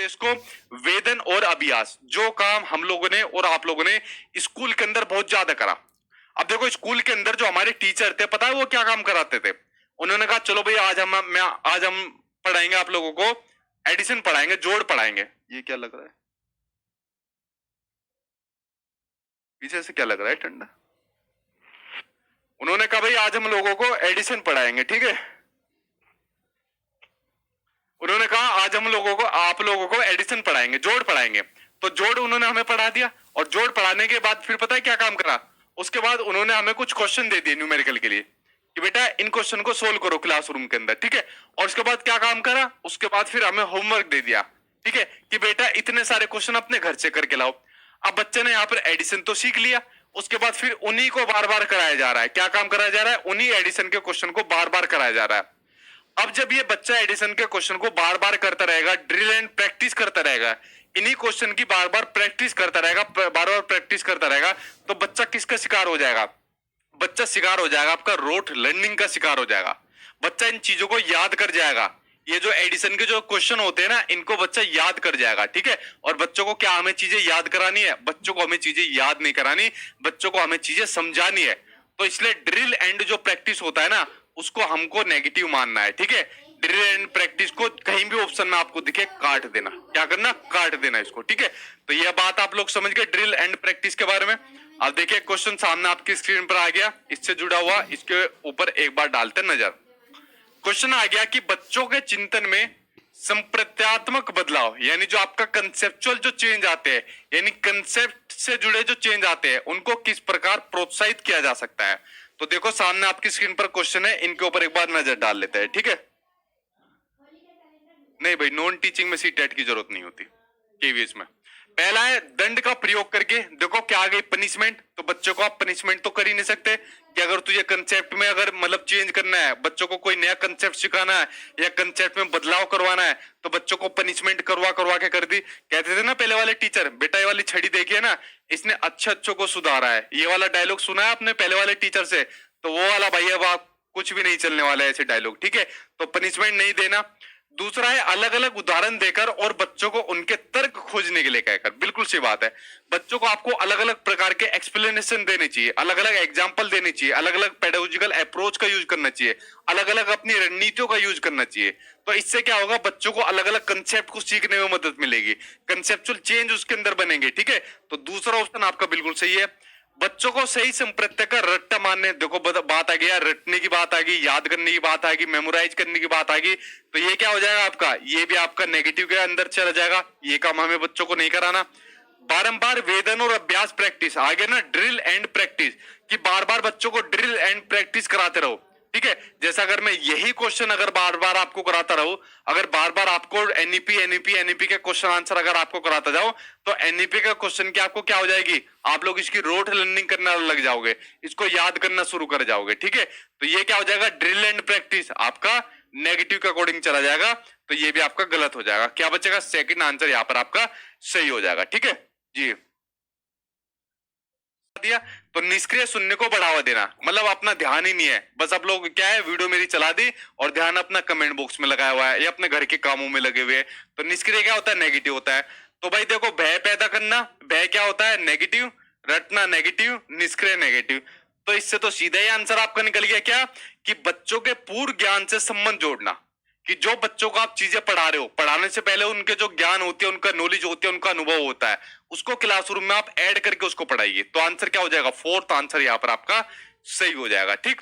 इसको वेदन और अभ्यास, जो काम हम लोगों ने और आप लोगों ने स्कूल के अंदर बहुत ज्यादा करा। अब देखो स्कूल के अंदर जो हमारे टीचर थे, पता है वो क्या काम कराते थे? उन्होंने कहा चलो भाई आज हम पढ़ाएंगे आप लोगों को एडिशन पढ़ाएंगे, जोड़ पढ़ाएंगे। ये क्या लग रहा है पीछे से, क्या लग रहा है ठंडा? उन्होंने कहा भाई आज हम लोगों को एडिशन पढ़ाएंगे, ठीक है। उन्होंने कहा आज हम लोगों को आप लोगों को एडिशन पढ़ाएंगे, जोड़ पढ़ाएंगे। तो जोड़ उन्होंने हमें पढ़ा दिया, और जोड़ पढ़ाने के बाद फिर पता है क्या काम करा? उसके बाद उन्होंने हमें कुछ क्वेश्चन दे दिए न्यूमेरिकल के लिए कि बेटा इन क्वेश्चन को सोल्व करो क्लासरूम के अंदर, ठीक है। और उसके बाद क्या काम करा? उसके बाद फिर हमें होमवर्क दे दिया, ठीक है, कि बेटा इतने सारे क्वेश्चन अपने घर से करके लाओ। अब बच्चे ने यहाँ पर एडिशन तो सीख लिया, उसके बाद फिर उन्हीं को बार बार कराया जा रहा है। क्या काम कराया जा रहा है? उन्हीं एडिशन के क्वेश्चन को बार बार कराया जा रहा है। अब जब ये बच्चा एडिशन के क्वेश्चन को बार बार करता रहेगा, ड्रिल एंड प्रैक्टिस करता रहेगा, इन्हीं क्वेश्चन की बार बार प्रैक्टिस करता रहेगा, बार बार प्रैक्टिस करता रहेगा, तो बच्चा किसका शिकार हो जाएगा? बच्चा शिकार हो जाएगा आपका रोट लर्निंग का शिकार हो जाएगा। बच्चा इन चीजों को याद कर जाएगा। ये जो एडिशन के जो क्वेश्चन होते हैं ना, इनको बच्चा याद कर जाएगा, ठीक है। और बच्चों को क्या हमें चीजें याद करानी है? बच्चों को हमें चीजें याद नहीं करानी, बच्चों को हमें चीजें समझानी है। तो इसलिए ड्रिल एंड जो प्रैक्टिस होता है ना, उसको हमको नेगेटिव मानना है, ठीक है। ड्रिल एंड प्रैक्टिस को कहीं भी ऑप्शन में आपको दिखे काट देना। क्या करना? काट देना इसको, ठीक है। तो यह बात आप लोग समझ गए ड्रिल एंड प्रैक्टिस के बारे में। अब देखिए क्वेश्चन सामने आपकी स्क्रीन पर आ गया, इससे जुड़ा हुआ, इसके ऊपर एक बार डालते नजर। क्वेश्चन आ गया कि बच्चों के चिंतन में संप्रत्यात्मक बदलाव, यानी जो आपका कंसेप्चुअल जो चेंज आते हैं, यानी कंसेप्ट से जुड़े जो चेंज आते हैं, उनको किस प्रकार प्रोत्साहित किया जा सकता है। तो देखो सामने आपकी स्क्रीन पर क्वेश्चन है, इनके ऊपर एक बार नजर डाल लेते हैं, ठीक है। नहीं भाई, नॉन टीचिंग में सीटेट की जरूरत नहीं होती केवीएस में। पहला है दंड का प्रयोग करके। देखो क्या आ गई? पनिशमेंट। तो बच्चों को आप पनिशमेंट तो कर ही नहीं सकते कि अगर तुझे कंसेप्ट में अगर मतलब चेंज करना है, बच्चों को कोई नया कंसेप्ट सिखाना है या कंसेप्ट में बदलाव करवाना है, तो बच्चों को पनिशमेंट करवा करवा के कर दी। कहते थे ना पहले वाले टीचर, बेटा ये वाली छड़ी देखिए ना, इसने अच्छों को सुधारा है। ये वाला डायलॉग सुना है आपने पहले वाले टीचर से? तो वो वाला भाई अब आप कुछ भी नहीं चलने वाला है ऐसे डायलॉग, ठीक है। तो पनिशमेंट नहीं देना। दूसरा है अलग अलग उदाहरण देकर और बच्चों को उनके तर्क खोजने के लिए कहकर। बिल्कुल सी बात है, बच्चों को आपको अलग अलग प्रकार के एक्सप्लेनेशन देने चाहिए, अलग अलग एग्जाम्पल देने चाहिए, अलग अलग पेडागोजिकल अप्रोच का यूज करना चाहिए, अलग अलग अपनी रणनीतियों का यूज करना चाहिए। तो इससे क्या होगा? बच्चों को अलग अलग कंसेप्ट को सीखने में मदद मिलेगी, कंसेप्चुअल चेंज उसके अंदर बनेंगे, ठीक है। तो दूसरा ऑप्शन आपका बिल्कुल सही है। बच्चों को सही संप्रत्य का रट्टा मानने। देखो बात आ गई, रटने की बात आ गई, याद करने की बात आ गई, मेमोराइज करने की बात आ गई। तो ये क्या हो जाएगा आपका? ये भी आपका नेगेटिव के अंदर चला जाएगा। ये काम हमें बच्चों को नहीं कराना। बारंबार वेदन और अभ्यास प्रैक्टिस, आगे ना ड्रिल एंड प्रैक्टिस, कि बार बार बच्चों को ड्रिल एंड प्रैक्टिस कराते रहो, ठीक है। जैसा अगर मैं यही क्वेश्चन अगर बार बार आपको कराता रहूं, अगर बार बार आपको एनईपी के क्वेश्चन आंसर अगर आपको कराता जाओ, तो एनईपी का क्वेश्चन की आपको क्या हो जाएगी? आप लोग इसकी रोट लर्निंग करने लग जाओगे, इसको याद करना शुरू कर जाओगे, ठीक है। तो ये क्या हो जाएगा? ड्रिल एंड प्रैक्टिस आपका नेगेटिव के अकॉर्डिंग चला जाएगा। तो ये भी आपका गलत हो जाएगा। क्या बचेगा? सेकंड आंसर यहाँ पर आपका सही हो जाएगा, ठीक है जी। दिया तो निष्क्रिय सुनने को बढ़ावा देना, मतलब अपना ध्यान ही नहीं है, बस आप लोग क्या है, वीडियो मेरी चला दी और ध्यान अपना कमेंट बॉक्स में लगाया हुआ है या अपने घर के कामों में लगे हुए हैं। तो निष्क्रिय क्या होता है? नेगेटिव होता है। तो भाई देखो, भय पैदा करना, भय क्या होता है? नेगेटिव। रटना नेगेटिव, निष्क्रिय नेगेटिव। तो इससे तो सीधा ही आंसर आपका निकल गया क्या, कि बच्चों के पूर्व ज्ञान से संबंध जोड़ना, कि जो बच्चों को आप चीजें पढ़ा रहे हो, पढ़ाने से पहले उनके जो ज्ञान होती है, उनका नॉलेज होती है, उनका अनुभव होता है, उसको क्लासरूम में आप ऐड करके उसको पढ़ाइए। तो आंसर क्या हो जाएगा? फोर्थ आंसर यहाँ पर आपका सही हो जाएगा, ठीक।